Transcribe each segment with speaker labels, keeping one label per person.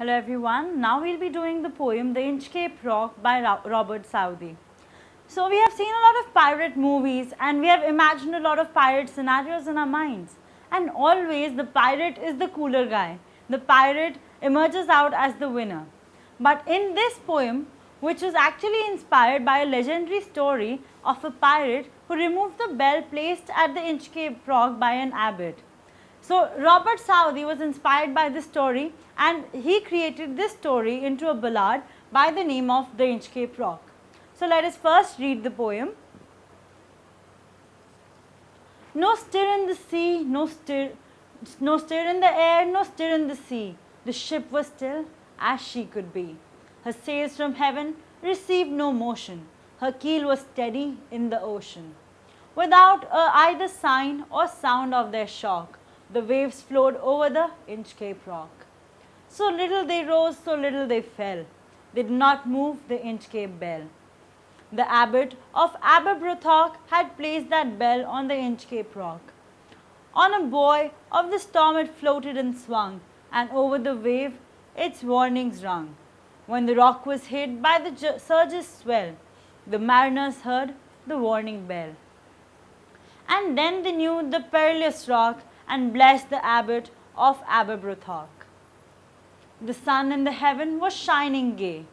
Speaker 1: Hello everyone, now we'll be doing the poem The Inchcape Rock by Robert Southey. So we have seen a lot of pirate movies and we have imagined a lot of pirate scenarios in our minds. And always the pirate is the cooler guy. The pirate emerges out as the winner. But in this poem, which was actually inspired by a legendary story of a pirate who removed the bell placed at the Inchcape Rock by an abbot. So Robert Southey was inspired by this story and he created this story into a ballad by the name of The Inchcape Rock. So let us first read the poem. No stir in the sea, no stir in the air, no stir in the sea. The ship was still as she could be. Her sails from heaven received no motion. Her keel was steady in the ocean. Without either sign or sound of their shock, the waves flowed over the Inchcape Rock. So little they rose, so little they fell. They did not move the Inchcape bell. The abbot of Aberbrothock had placed that bell on the Inchcape Rock. On a buoy of the storm it floated and swung, and over the wave its warnings rung. When the rock was hit by the surge's swell, the mariners heard the warning bell. And then they knew the perilous rock and blessed the abbot of Aberbrothock. The sun in the heaven was shining gay.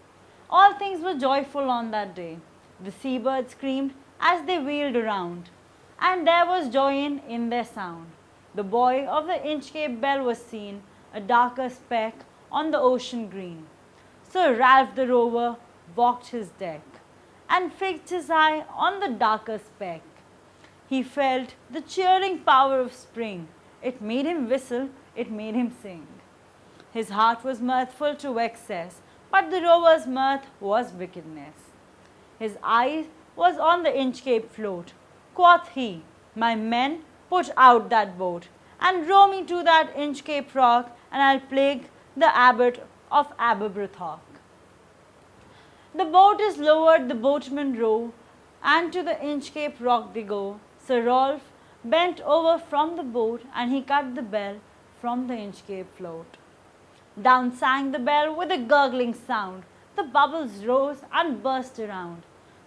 Speaker 1: All things were joyful on that day. The seabirds screamed as they wheeled around, and there was joy in their sound. The buoy of the Inchcape bell was seen, a darker speck on the ocean green. So Ralph the rover walked his deck, and fixed his eye on the darker speck. He felt the cheering power of spring. It made him whistle, it made him sing. His heart was mirthful to excess, but the rover's mirth was wickedness. His eye was on the Inchcape float. Quoth he, my men, put out that boat, and row me to that Inchcape rock, and I'll plague the abbot of Aberbrothock. The boat is lowered, the boatmen row, and to the Inchcape rock they go. Sir Rolf bent over from the boat, and he cut the bell from the Inchcape float. Down sang the bell with a gurgling sound. The bubbles rose and burst around.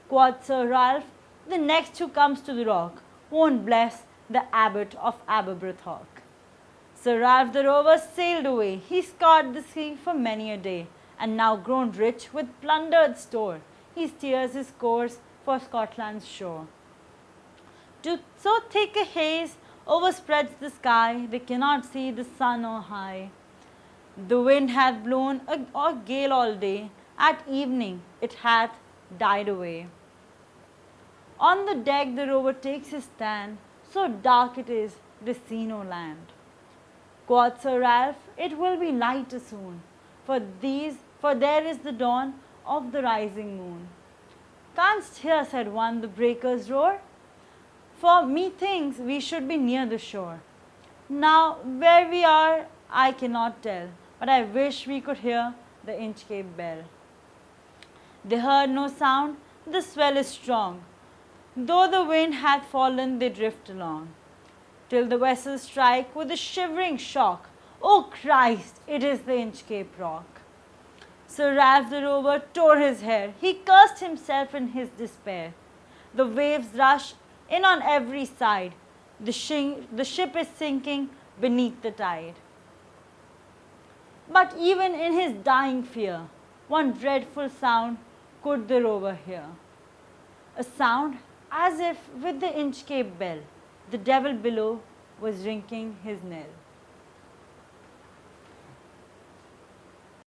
Speaker 1: Quoth Sir Ralph, the next who comes to the rock won't bless the abbot of Aberbrothock. Sir Ralph the rover sailed away. He scoured the sea for many a day, and now grown rich with plundered store, he steers his course for Scotland's shore. So thick a haze overspreads the sky, they cannot see the sun or high. The wind hath blown a gale all day, at evening it hath died away. On the deck the rover takes his stand, so dark it is, they see no land. Quoth Sir Ralph, it will be lighter soon, for there is the dawn of the rising moon. Canst hear, said one, the breakers roar? For methinks we should be near the shore. Now where we are I cannot tell, but I wish we could hear the Inchcape bell. They heard no sound, the swell is strong. Though the wind hath fallen, they drift along, till the vessels strike with a shivering shock. O Christ, it is the Inchcape rock. Sir Ralph the rover tore his hair. He cursed himself in his despair. The waves rush in on every side. The ship is sinking beneath the tide. But even in his dying fear, one dreadful sound could the rover hear. A sound as if with the Inchcape bell, the devil below was ringing his knell.